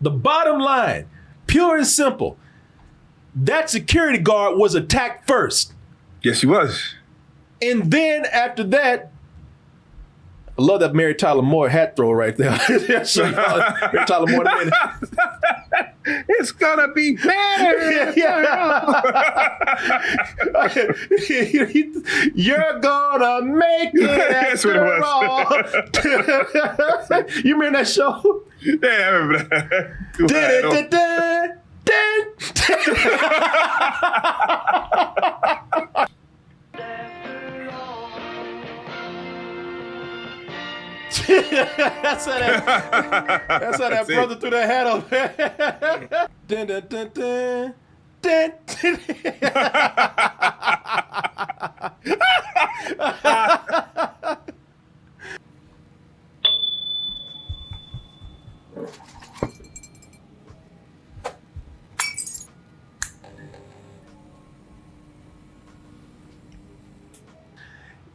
The bottom line, pure and simple, that security guard was attacked first. Yes, he was. And then after that, I love that Mary Tyler Moore hat throw right there. Mary Tyler Moore. It's gonna be better. You're gonna make it. That's what it was. You remember that show? Yeah, I remember that. That's how that brother threw that hat up. Dun, dun, dun, dun. Dun,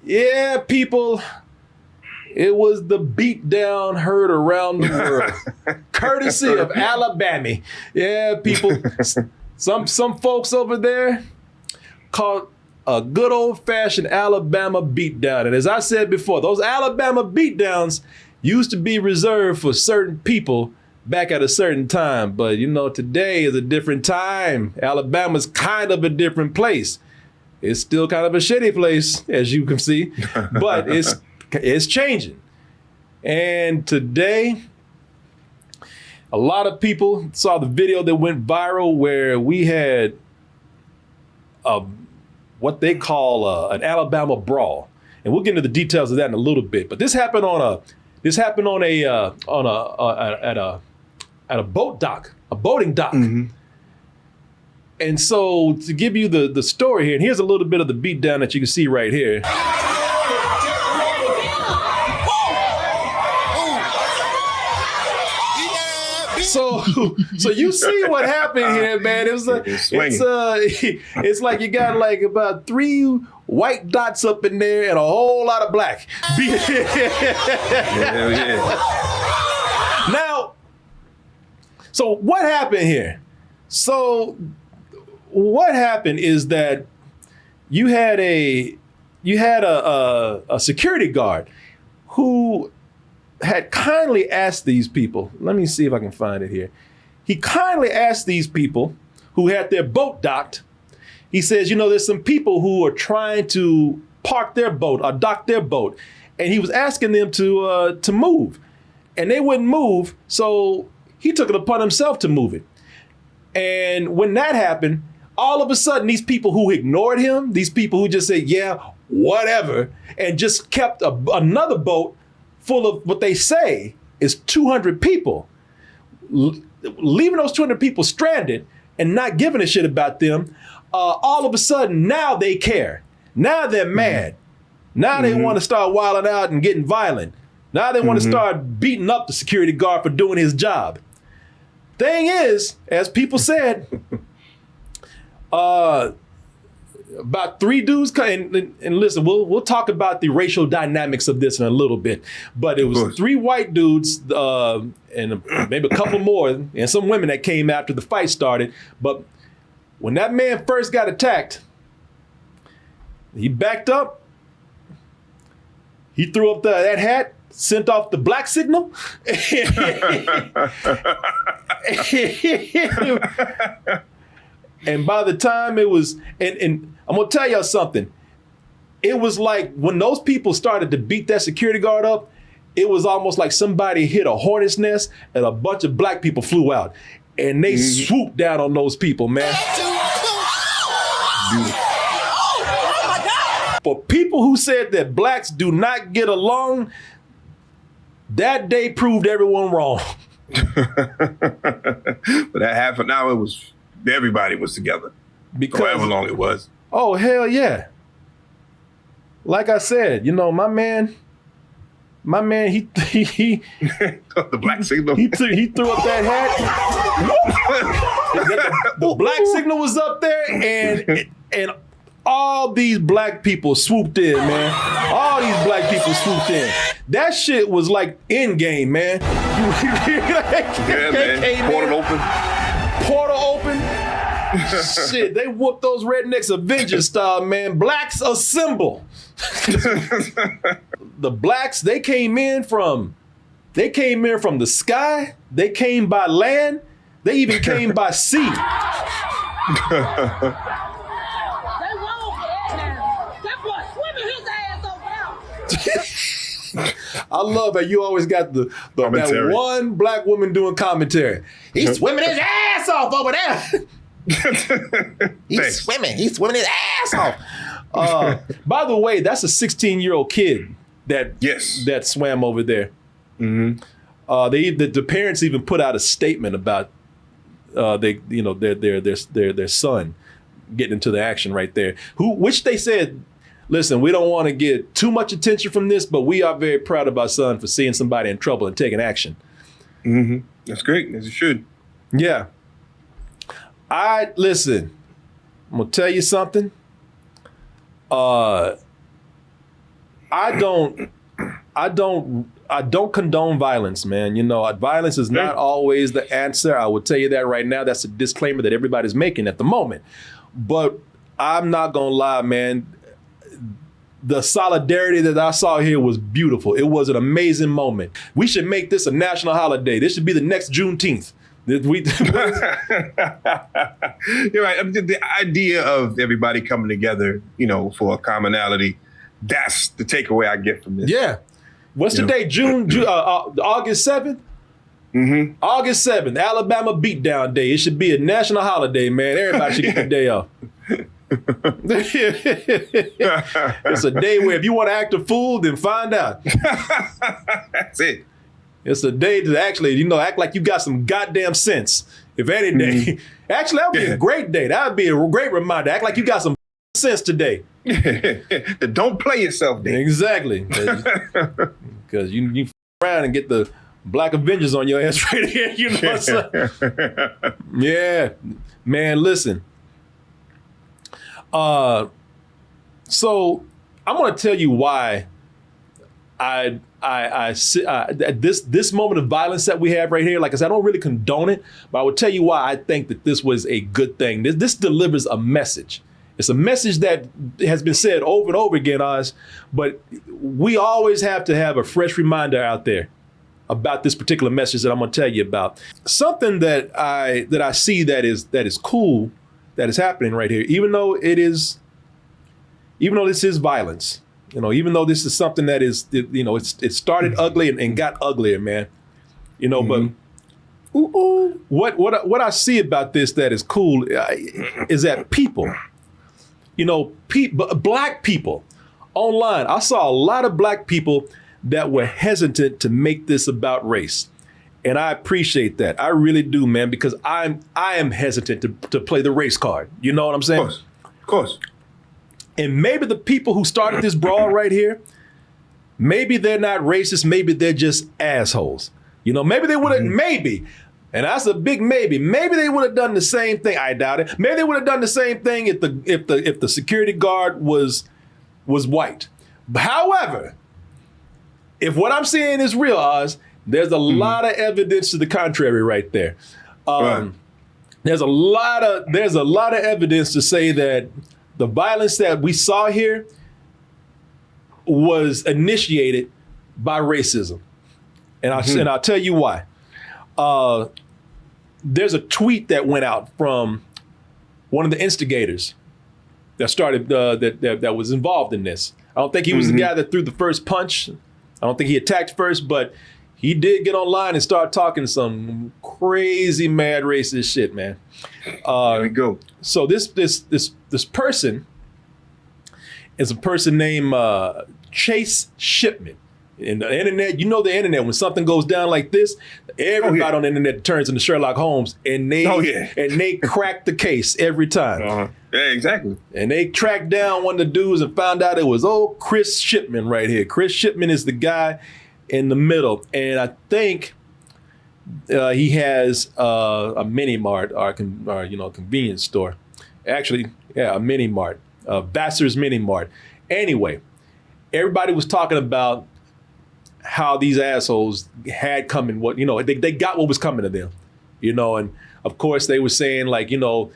yeah, people. It was the beatdown heard around the world, courtesy of Alabama. Yeah, people. Some folks over there called a good old-fashioned Alabama beatdown. And as I said before, those Alabama beatdowns used to be reserved for certain people back at a certain time. But, you know, today is a different time. Alabama's kind of a different place. It's still kind of a shitty place, as you can see, but it's changing. And today, a lot of people saw the video that went viral where we had what they call an Alabama brawl, and we'll get into the details of that in a little bit. But this happened at a boat dock, a boating dock. Mm-hmm. And so to give you the story here, and here's a little bit of the beatdown that you can see right here. So you see what happened here, man. It's like you got like about 3 white dots up in there and a whole lot of black. Yeah. Now, so what happened here? So what happened is that you had a security guard who had kindly asked these people, let me see if I can find it here. He kindly asked these people who had their boat docked, he says, you know, there's some people who are trying to park their boat or dock their boat. And he was asking them to move. And they wouldn't move, so he took it upon himself to move it. And when that happened, all of a sudden, these people who ignored him, these people who just said, yeah, whatever, and just kept another boat full of what they say is 200 people, leaving those 200 people stranded and not giving a shit about them, all of a sudden, now they care. Now they're mad. Now they want to start wilding out and getting violent. Now they want to start beating up the security guard for doing his job. Thing is, as people said, about 3 dudes, and listen, we'll talk about the racial dynamics of this in a little bit, but it was 3 white dudes and maybe a couple more and some women that came after the fight started. But when that man first got attacked, he backed up, he threw up that hat, sent off the black signal. And by the time it was, and I'm gonna tell y'all something, it was like when those people started to beat that security guard up, it was almost like somebody hit a hornet's nest and a bunch of black people flew out and they swooped down on those people, man. For people who said that blacks do not get along, that day proved everyone wrong. But that half an hour was, everybody was together. Because however long it was. Oh, hell yeah. Like I said, you know, my man, he the black signal. He threw up that hat. The black signal was up there, and all these black people swooped in, man. All these black people swooped in. That shit was like Endgame, man. Yeah, man. Portal open. Shit, they whooped those rednecks Avengers style, man. Blacks assemble. The blacks, they came in from the sky. They came by land. They even came by sea. I love how you always got that one black woman doing commentary. He's swimming his ass off over there. He's swimming his ass off. By the way, that's a 16-year-old kid that swam over there. Mm-hmm. The parents even put out a statement about their son getting into the action right there. Which they said, listen, we don't want to get too much attention from this, but we are very proud of our son for seeing somebody in trouble and taking action. Mm-hmm. That's great, as it should. Yeah. Listen, I'm gonna tell you something. I don't condone violence, man. You know, violence is not always the answer. I will tell you that right now. That's a disclaimer that everybody's making at the moment. But I'm not gonna lie, man. The solidarity that I saw here was beautiful. It was an amazing moment. We should make this a national holiday. This should be the next Juneteenth. You're right. I mean, the idea of everybody coming together, for a commonality, that's the takeaway I get from this. Yeah. What's the day? August 7th? Mm-hmm. August 7th, Alabama Beatdown Day. It should be a national holiday, man. Everybody should get the day off. It's a day where if you want to act a fool, then find out. That's it. It's a day to actually, act like you got some goddamn sense. If any day. Mm-hmm. Actually, that would be a great day. That would be a great reminder. Act like you got some sense today. Don't play yourself, Dave. Exactly. Because you around and get the Black Avengers on your ass right here. You know what I'm saying? Yeah. Man, listen. So I'm going to tell you why this moment of violence that we have right here, like I said, I don't really condone it, but I will tell you why I think that this was a good thing. This delivers a message. It's a message that has been said over and over again, Oz, but we always have to have a fresh reminder out there about this particular message that I'm going to tell you about. Something that I see that is cool, that is happening right here, even though this is violence, even though this is something that is, it started ugly and got uglier, man, mm-hmm. But what I see about this that is cool is that people, black people online, I saw a lot of black people that were hesitant to make this about race. And I appreciate that. I really do, man, because I am hesitant to play the race card. You know what I'm saying? Of course. And maybe the people who started this brawl right here, maybe they're not racist. Maybe they're just assholes. Maybe they would have, maybe, and that's a big maybe. Maybe they would have done the same thing. I doubt it. Maybe they would have done the same thing if the security guard was white. However, if what I'm seeing is real, Oz, there's a lot of evidence to the contrary right there. Right. There's a lot of evidence to say that the violence that we saw here was initiated by racism, and I'll tell you why. There's a tweet that went out from one of the instigators that started that was involved in this. I don't think he was the guy that threw the first punch. I don't think he attacked first, but he did get online and start talking some crazy mad racist shit, man. There we go. So this person is a person named Chase Shipman. In the internet, the internet, when something goes down like this, everybody on the internet turns into Sherlock Holmes and they crack the case every time. Uh-huh. Yeah, exactly. And they tracked down one of the dudes and found out it was old Chris Shipman right here. Chris Shipman is the guy in the middle. And I think he has a mini mart or convenience store. Actually, yeah, a mini mart, Vassar's Mini Mart. Anyway, everybody was talking about how these assholes had coming, what, you know, they got what was coming to them, you know, and of course they were saying like, you know,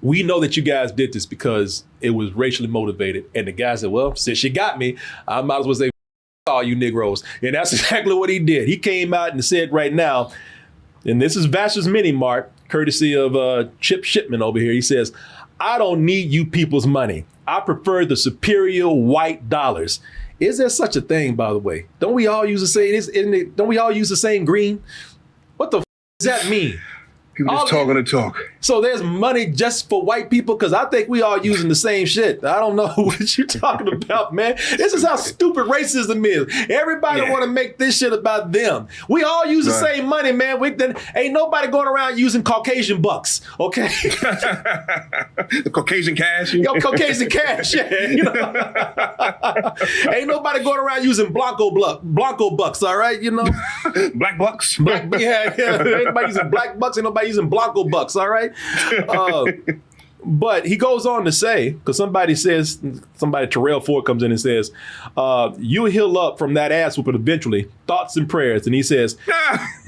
we know that you guys did this because it was racially motivated. And the guy said, well, since you got me, I might as well say all you Negroes. And that's exactly what he did. He came out and said right now, and this is Vassar's Mini Mart, courtesy of Chip Shipman over here. He says, I don't need you people's money. I prefer the superior white dollars. Is there such a thing, by the way? Don't we all use the same? Don't we all use the same green? What the does that mean? People just talking to talk. So there's money just for white people? Because I think we all using the same shit. I don't know what you're talking about, man. This is how stupid racism is. Everybody want to make this shit about them. We all use the same money, man. Ain't nobody going around using Caucasian bucks, okay? The Caucasian cash? Yo, Caucasian cash, yeah. You know? Ain't nobody going around using Blanco bucks, all right? You know? Black bucks? Yeah. Everybody using black bucks. Ain't nobody using Blanco bucks, all right? But he goes on to say, because Terrell Ford comes in and says, you'll heal up from that ass whooping eventually. Thoughts and prayers. And he says,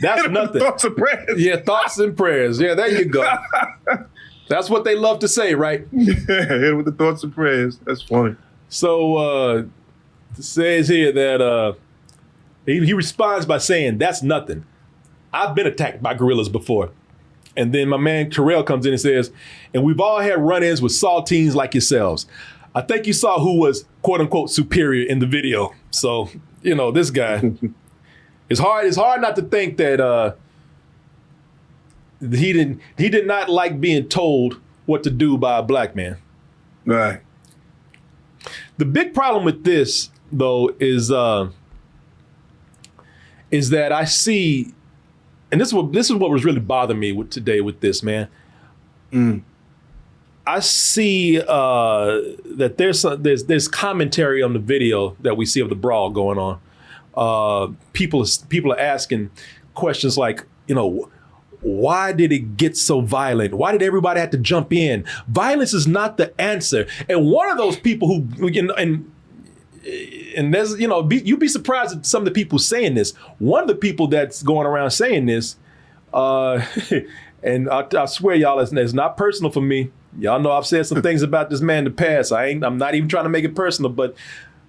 that's nothing. Thoughts and prayers. Yeah, thoughts and prayers. Yeah, there you go. That's what they love to say, right? Yeah, with the thoughts and prayers. That's funny. So it says here that he responds by saying, that's nothing. I've been attacked by gorillas before. And then my man Terrell comes in and says, and we've all had run-ins with saltines like yourselves. I think you saw who was quote unquote superior in the video. So, you know, this guy, it's hard not to think that he did not like being told what to do by a black man. Right. The big problem with this, though, is that I see. And this is what was really bothering me today with this, man. I see that there's commentary on the video that we see of the brawl going on. People are asking questions like, you know, why did it get so violent? Why did everybody have to jump in? Violence is not the answer. And one of those people who, you know, and there's, you know, you'd be surprised at some of the people saying this. One of the people that's going around saying this, and I swear y'all, it's not personal for me. Y'all know I've said some things about this man in the past. I'm not even trying to make it personal, but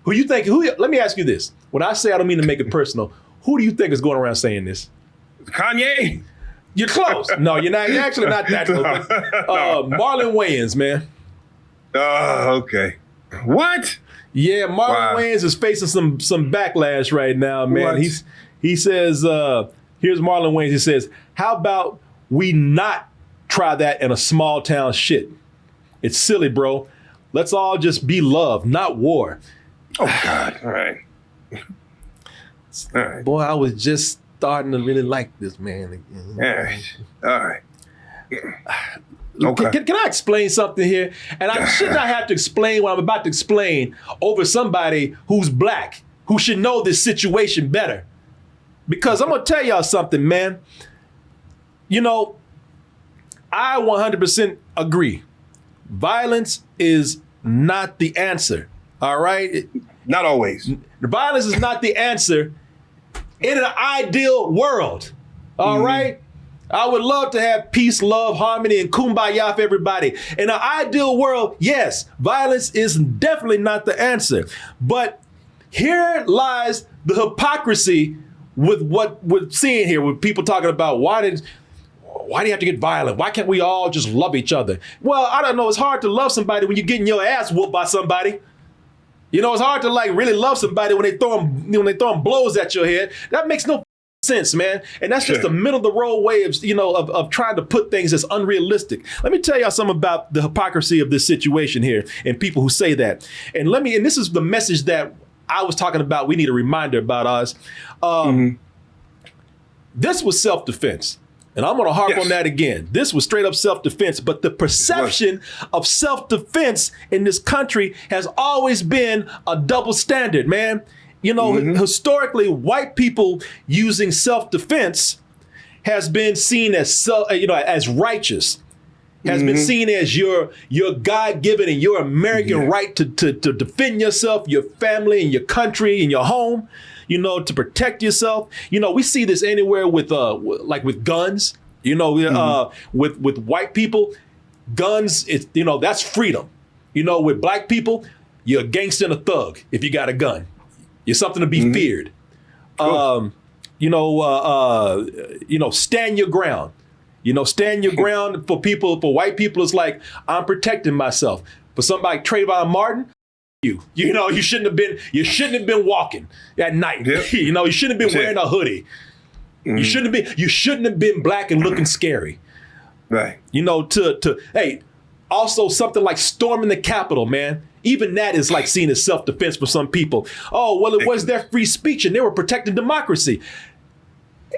let me ask you this. When I say I don't mean to make it personal, who do you think is going around saying this? Kanye? You're close. No, you're not. You're actually not that close. Marlon Wayans, man. Oh, okay. What? Yeah, Marlon Wayans is facing some backlash right now, man. What? He says, here's Marlon Wayans. He says, how about we not try that in a small town shit? It's silly, bro. Let's all just be love, not war. Oh, God. All right. All right. Boy, I was just starting to really like this man. All right. Okay. Can I explain something here? And I should not have to explain what I'm about to explain over somebody who's black, who should know this situation better. Because I'm going to tell y'all something, man. You know, I 100% agree. Violence is not the answer, all right? Not always. The violence is not the answer in an ideal world, all right? I would love to have peace, love, harmony, and kumbaya for everybody. In an ideal world, yes, violence is definitely not the answer. But here lies the hypocrisy with what we're seeing here, with people talking about why do you have to get violent? Why can't we all just love each other? Well, I don't know. It's hard to love somebody when you're getting your ass whooped by somebody. You know, it's hard to like really love somebody when they throwing blows at your head. That makes no sense, man. And that's just a middle of the road way of, you know, of trying to put things that's unrealistic. Let me tell y'all something about the hypocrisy of this situation here and people who say that. And this is the message that I was talking about. We need a reminder about us. This was self-defense. And I'm going to harp on that again. This was straight up self-defense, but the perception of self-defense in this country has always been a double standard, man. You know, historically, white people using self-defense has been seen as, as righteous. has been seen as your God-given and your American right to defend yourself, your family, and your country, and your home, you know, to protect yourself. You know, we see this anywhere with like with guns, you know, with white people, guns, it's, you know, that's freedom. You know, with black people, you're a gangster and a thug if you got a gun. You're something to be feared. You know, stand your ground. You know, stand your ground for people, for white people, it's like, I'm protecting myself. For somebody like Trayvon Martin, you know, you shouldn't have been walking at night. Yep. You know, you shouldn't have been wearing a hoodie. You shouldn't have been black and looking scary. Right. You know, hey, also something like storming the Capitol, man. Even that is like seen as self-defense for some people. Oh, well, it was their free speech and they were protecting democracy.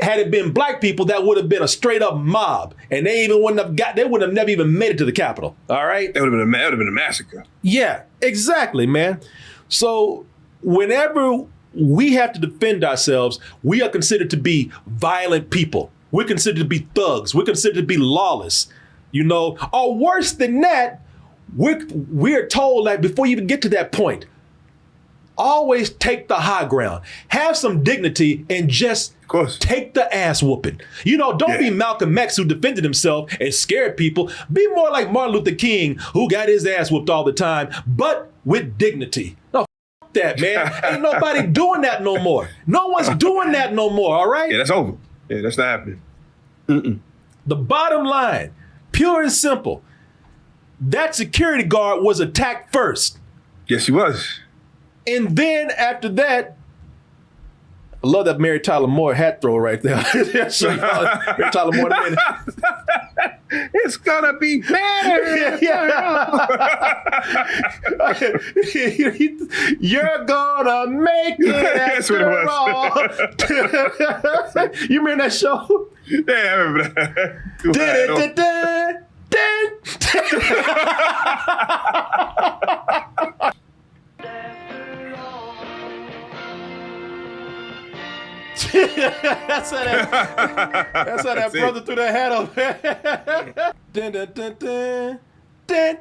Had it been black people, that would have been a straight up mob, and they would have never even made it to the Capitol. All right, That would have been a massacre. yeah, exactly, man. So whenever we have to defend ourselves, we are considered to be violent people. We're considered to be thugs. We're considered to be lawless. You know, or worse than that, we're told that before you even get to that point, always take the high ground, have some dignity, and just take the ass whooping. You know, don't be Malcolm X, who defended himself and scared people. Be more like Martin Luther King, who got his ass whooped all the time, but with dignity. No, f that, man. Ain't nobody doing that no more. No one's doing that no more, all right? Yeah, that's over. Yeah, that's not happening. The bottom line, pure and simple, that security guard was attacked first. Yes, he was. And then after that, I love that Mary Tyler Moore hat throw right there. Mary Tyler Moore. It's gonna be better. You're gonna make it. That's what it was. You remember that show? Yeah, I remember that. That's how that brother threw that hat up. Dun, dun, dun, dun. Dun.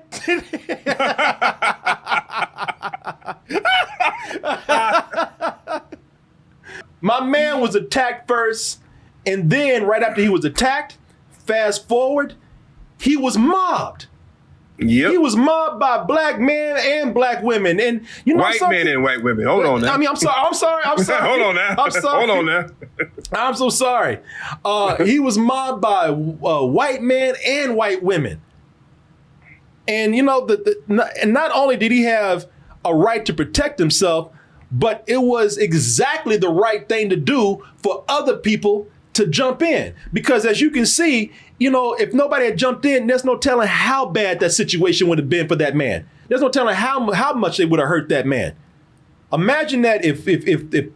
My man was attacked first, and then right after he was attacked, fast forward, he was mobbed. Yep. He was mobbed by black men and black women, and you know, white men and white women. Hold on now. I mean, I'm sorry. Hold on now. I'm sorry. Hold on now. I'm so sorry. He was mobbed by white men and white women, and you know, and not only did he have a right to protect himself, but it was exactly the right thing to do for other people to jump in, because as you can see, you know, if nobody had jumped in, there's no telling how bad that situation would have been for that man. There's no telling how much they would have hurt that man. Imagine that if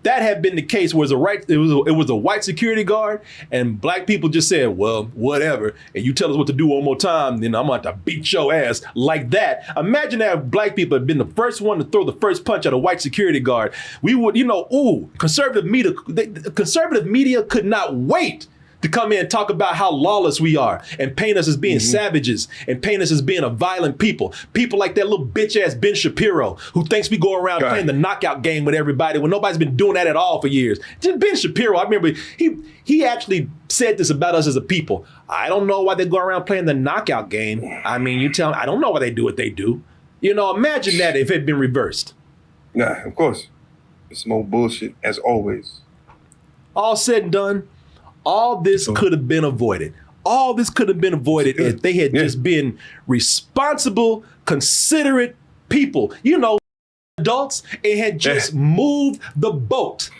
that had been the case, it was a white security guard and black people just said, well, whatever, and you tell us what to do one more time, then I'm going to have to beat your ass like that. Imagine that if black people had been the first one to throw the first punch at a white security guard. We would, you know, conservative media could not wait to come in and talk about how lawless we are and paint us as being savages and paint us as being a violent people. People like that little bitch ass Ben Shapiro, who thinks we go around playing the knockout game with everybody when nobody's been doing that at all for years. Just Ben Shapiro, I remember he actually said this about us as a people. I don't know why they go around playing the knockout game. I mean, you tell me, I don't know why they do what they do. You know, imagine that if it had been reversed. Nah, of course. It's more bullshit as always. All said and done, all this could have been avoided. All this could have been avoided if they had just been responsible, considerate people, you know, adults, and had just moved the boat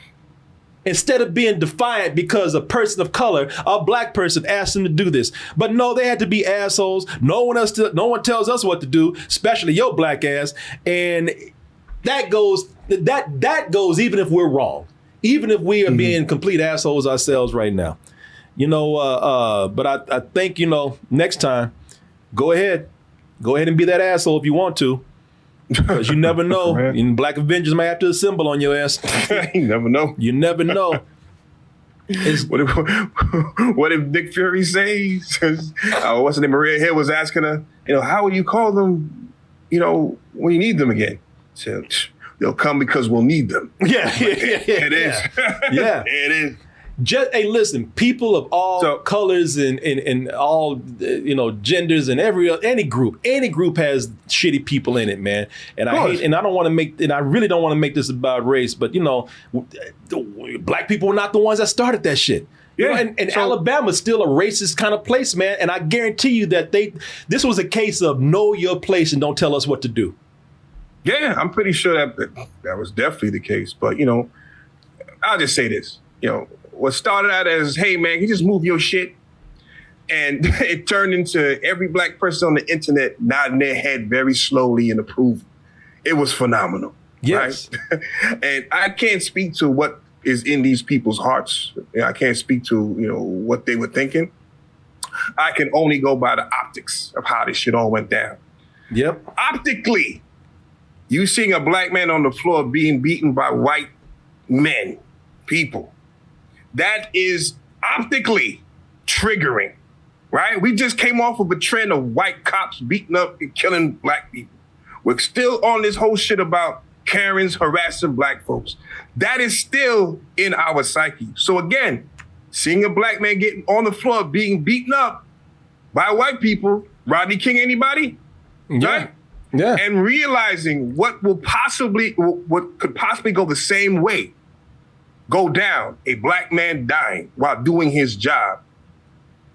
instead of being defiant because a person of color, a black person, asked them to do this. But no, they had to be assholes. No one tells us what to do, especially your black ass. And that goes even if we're wrong. Even if we are being complete assholes ourselves right now, you know, but I think, you know, next time, go ahead and be that asshole if you want to, because you never know. And Black Avengers might have to assemble on your ass. You never know. You never know. What if Nick Fury says, what's the name, Maria Hill was asking her, how will you call them, when you need them again? So, they'll come because we'll need them. Yeah. It is. Yeah. It is. Just, hey, listen, people of all colors and all, genders and any group has shitty people in it, man. And I hate, and I really don't want to make this about race, but black people were not the ones that started that shit. Yeah. And Alabama's still a racist kind of place, man. And I guarantee you that this was a case of know your place and don't tell us what to do. Yeah, I'm pretty sure that was definitely the case. But, I'll just say this, what started out as, hey, man, you just move your shit. And it turned into every black person on the internet nodding their head very slowly in approval. It was phenomenal. Yes. Right? And I can't speak to what is in these people's hearts. I can't speak to, what they were thinking. I can only go by the optics of how this shit all went down. Yep. Optically, you seeing a black man on the floor being beaten by white men, people. That is optically triggering, right? We just came off of a trend of white cops beating up and killing black people. We're still on this whole shit about Karens harassing black folks. That is still in our psyche. So again, seeing a black man getting on the floor being beaten up by white people, Rodney King, anybody? Yeah. Right? Yeah. And realizing what could possibly go the same way. Go down, a black man dying while doing his job.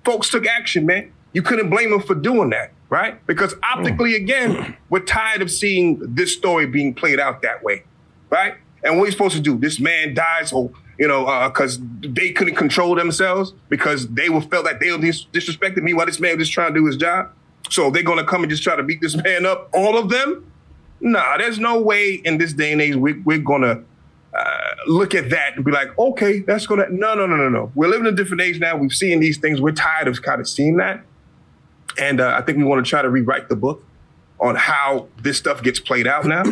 Folks took action, man. You couldn't blame them for doing that, right? Because optically, again, we're tired of seeing this story being played out that way, right? And what are you supposed to do? This man dies, because they couldn't control themselves, because they felt like they were disrespecting me while this man was just trying to do his job. So they're going to come and just try to beat this man up, all of them? Nah, there's no way in this day and age we're going to look at that and be like, okay, that's gonna, no. We're living in a different age now. We've seen these things. We're tired of kind of seeing that. And I think we want to try to rewrite the book on how this stuff gets played out now.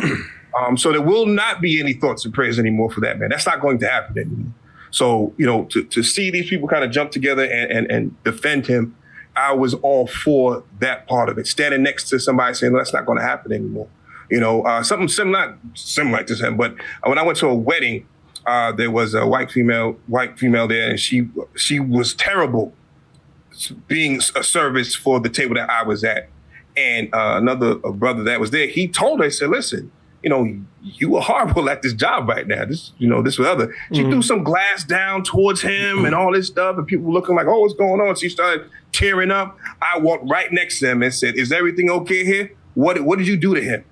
So there will not be any thoughts and prayers anymore for that, man. That's not going to happen anymore. So, to see these people kind of jump together and defend him, I was all for that part of it. Standing next to somebody saying, no, that's not going to happen anymore. Something similar, not similar to him, but when I went to a wedding, there was a white female there, and she was terrible being a service for the table that I was at. And another brother that was there, he told her, he said, listen, you were horrible at this job right now. This with other. She threw some glass down towards him and all this stuff, and people were looking like, oh, what's going on? She started tearing up. I walked right next to him and said, is everything okay here? What did you do to him?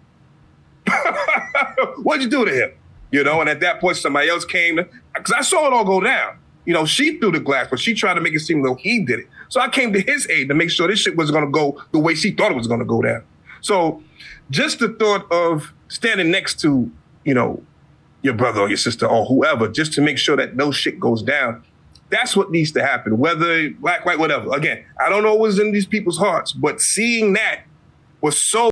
What'd you do to him? And at that point, somebody else came, because I saw it all go down. She threw the glass, but she tried to make it seem though he did it. So I came to his aid to make sure this shit was going to go the way she thought it was going to go down. So just the thought of standing next to, your brother or your sister or whoever, just to make sure that no shit goes down, that's what needs to happen, whether black, white, whatever. Again, I don't know what was in these people's hearts, but seeing that was so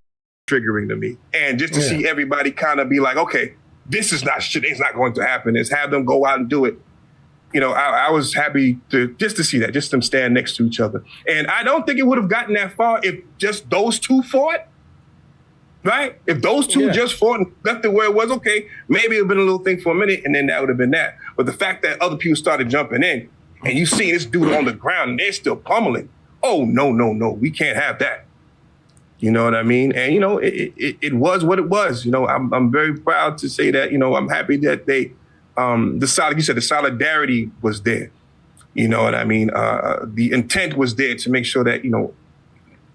triggering to me. And just to see everybody kind of be like, okay, this is not shit. It's not going to happen. It's have them go out and do it. I was happy to see that, just them stand next to each other. And I don't think it would have gotten that far if just those two fought, right? If those two just fought and left it where it was, okay, maybe it would have been a little thing for a minute, and then that would have been that. But the fact that other people started jumping in, and you see this dude on the ground, and they're still pummeling. Oh, no, we can't have that. You know what I mean? And, it was what it was. I'm very proud to say that, I'm happy that they, the solidarity was there. You know what I mean? The intent was there to make sure that,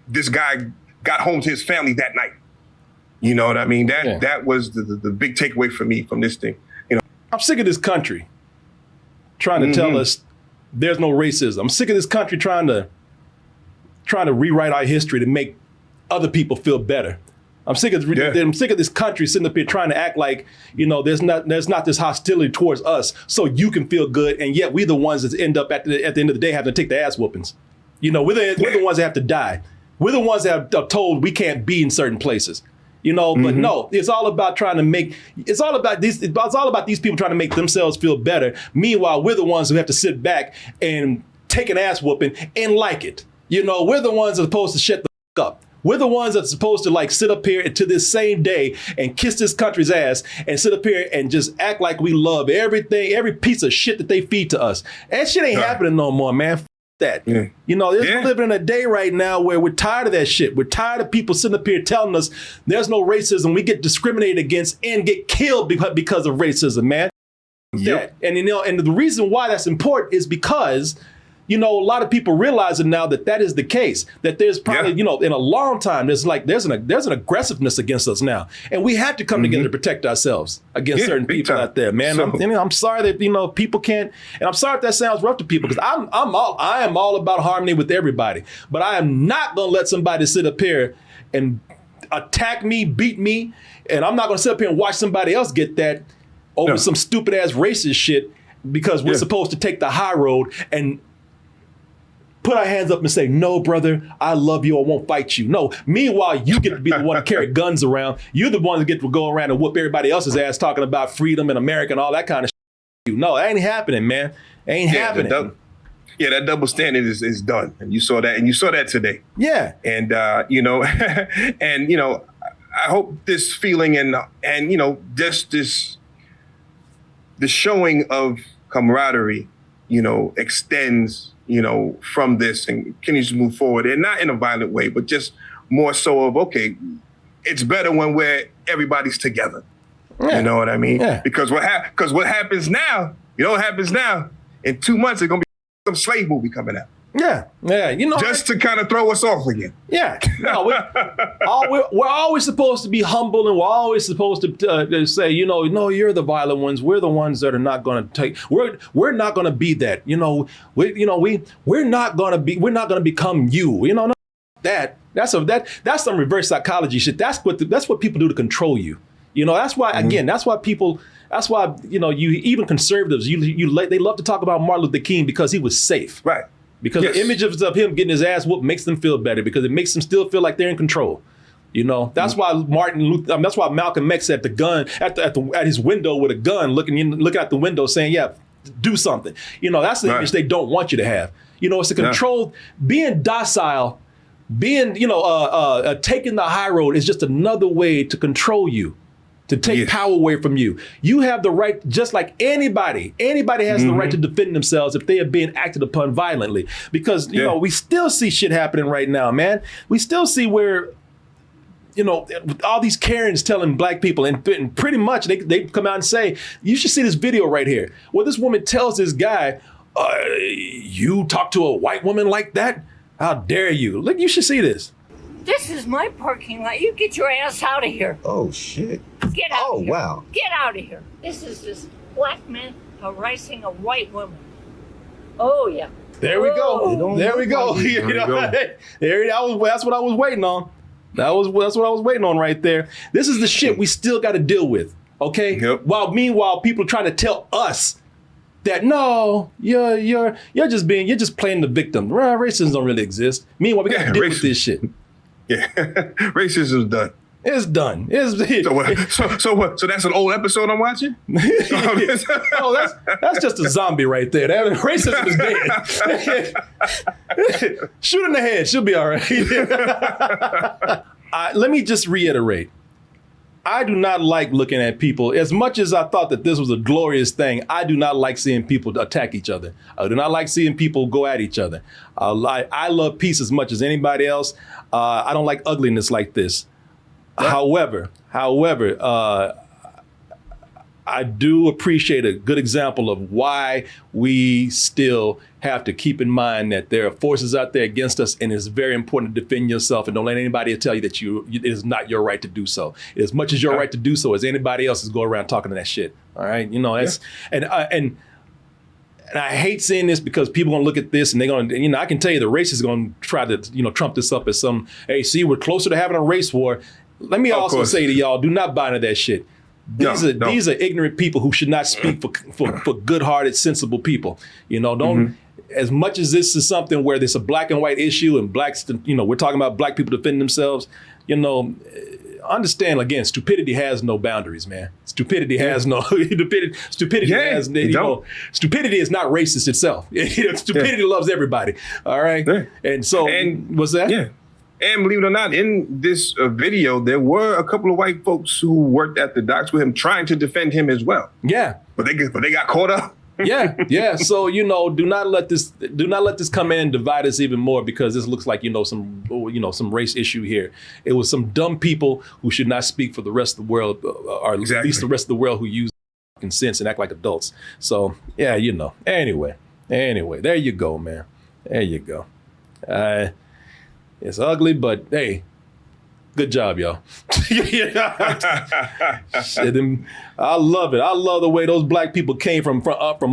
this guy got home to his family that night. You know what I mean? That was the big takeaway for me from this thing. I'm sick of this country trying to tell us there's no racism. I'm sick of this country trying to rewrite our history to make other people feel better. I'm sick of this country sitting up here trying to act like, there's not this hostility towards us so you can feel good, and yet we're the ones that end up at the end of the day having to take the ass whoopings. We're the ones that have to die. We're the ones that are told we can't be in certain places. You know, but no, it's all about it's all about these people trying to make themselves feel better. Meanwhile, we're the ones who have to sit back and take an ass whooping and like it. You know, we're the ones that are supposed to shut the fuck up. We're the ones that are supposed to like sit up here to this same day and kiss this country's ass and sit up here and just act like we love everything, every piece of shit that they feed to us. That shit ain't happening no more, man. That. Yeah. You know, we're living in a day right now where we're tired of that shit. We're tired of people sitting up here telling us there's no racism. We get discriminated against and get killed because of racism, man. Yep. And you know, and the reason why that's important is because, you know, a lot of people realizing now that is the case. That there's probably, you know, in a long time, there's an aggressiveness against us now, and we have to come together to protect ourselves against certain people out there, man. So, I'm sorry that, you know, people can't, and I'm sorry if that sounds rough to people, because I am all about harmony with everybody, but I am not gonna let somebody sit up here and attack me, beat me, and I'm not gonna sit up here and watch somebody else get that over some stupid ass racist shit because we're supposed to take the high road and put our hands up and say, no, brother, I love you, I won't fight you. No, meanwhile, you get to be the one to carry guns around. You're the one that get to go around and whoop everybody else's ass talking about freedom and America and all that kind of shit. No, that ain't happening, man. Ain't happening. That double standard is done. And you saw that, today. Yeah. And, you know, and, you know, I hope this feeling and you know, just the showing of camaraderie, you know, extends, you know, from this and continues to move forward, and not in a violent way, but just more so of, okay, it's better when everybody's together. Yeah. You know what I mean? Yeah. Because what happens now, you know what happens now? In 2 months, there's going to be some slave movie coming out. Yeah, you know, just to kind of throw us off again. Yeah, no, we're always supposed to be humble, and we're always supposed to say, you know, no, you're the violent ones. We're the ones that are not going to take. We're not going to be that. You know, we're not going to become you. You know, that's some reverse psychology shit. That's what people do to control you. You know, that's why you know, even conservatives, they love to talk about Martin Luther King because he was safe. Right. Because the image of him getting his ass whooped makes them feel better, because it makes them still feel like they're in control. You know, that's why that's why Malcolm X had the gun at his window with a gun, looking out the window saying, yeah, do something. You know, that's the image they don't want you to have. You know, it's a control, being docile, being, you know, taking the high road is just another way to control you, to take power away from you. You have the right, just like anybody has the right to defend themselves if they are being acted upon violently. Because, you know, we still see shit happening right now, man. We still see where, you know, all these Karens telling black people, and pretty much they come out and say, you should see this video right here, where this woman tells this guy, you talk to a white woman like that? How dare you? Look, you should see this. This is my parking lot. You get your ass out of here. Oh, shit. Get out of here. Oh, wow. Get out of here. This is this black man harassing a white woman. Oh, yeah. There we go. There we go. That's what I was waiting on. That's what I was waiting on right there. This is the shit we still got to deal with, okay? Yep. Meanwhile, people are trying to tell us that no, you're just playing the victim. Racism don't really exist. Meanwhile, we got to deal with this shit. Yeah, racism's done. It's done. So what? So that's an old episode I'm watching? Oh, that's just a zombie right there. Racism is dead. Shoot in the head. She'll be all right. Let me just reiterate. I do not like looking at people. As much as I thought that this was a glorious thing, I do not like seeing people attack each other. I do not like seeing people go at each other. I love peace as much as anybody else. I don't like ugliness like this. However, I do appreciate a good example of why we still have to keep in mind that there are forces out there against us, and it's very important to defend yourself, and don't let anybody tell you that it is not your right to do so. As much as your right to do so as anybody else's go around talking to that shit. All right, you know, that's and I hate seeing this, because people gonna look at this and they're gonna, you know, I can tell you the racists are gonna try to, you know, trump this up as some, hey, see, we're closer to having a race war. Let me also say to y'all, do not buy into that shit. These are ignorant people who should not speak for good-hearted, sensible people. You know, don't, as much as this is something where there's a black and white issue and blacks, you know, we're talking about black people defending themselves, you know, understand again, stupidity has no boundaries, man. Stupidity has no stupidity. Stupidity is not racist itself. Stupidity loves everybody. All right. Yeah. And so, what's that? Yeah. And believe it or not, in this video, there were a couple of white folks who worked at the docks with him, trying to defend him as well. Yeah. But they got caught up. Yeah. So, do not let this come in and divide us even more, because this looks like, some race issue here. It was some dumb people who should not speak for the rest of the world, or at least the rest of the world who use sense and act like adults. So, yeah, Anyway, there you go, man. There you go. It's ugly, but hey, good job, y'all. Shit, I love it. I love the way those black people came from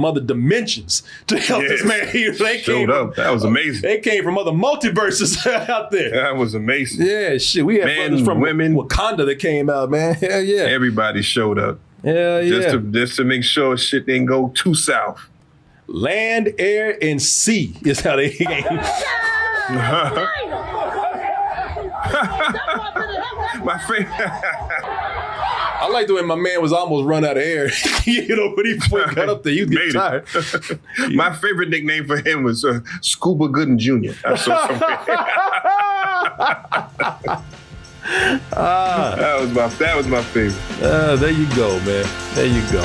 other dimensions to help this man. They showed up. That was amazing. They came from other multiverses out there. That was amazing. Yeah, shit. We had brothers from Wakanda that came out, man. Hell yeah. Everybody showed up. Yeah. Just to make sure shit didn't go too south. Land, air, and sea is how they came. My friend. I like the way my man was almost run out of air. When he got up there, he was getting tired. My favorite nickname for him was Scuba Gooden Jr. I saw somewhere. That was my favorite. There you go, man. There you go.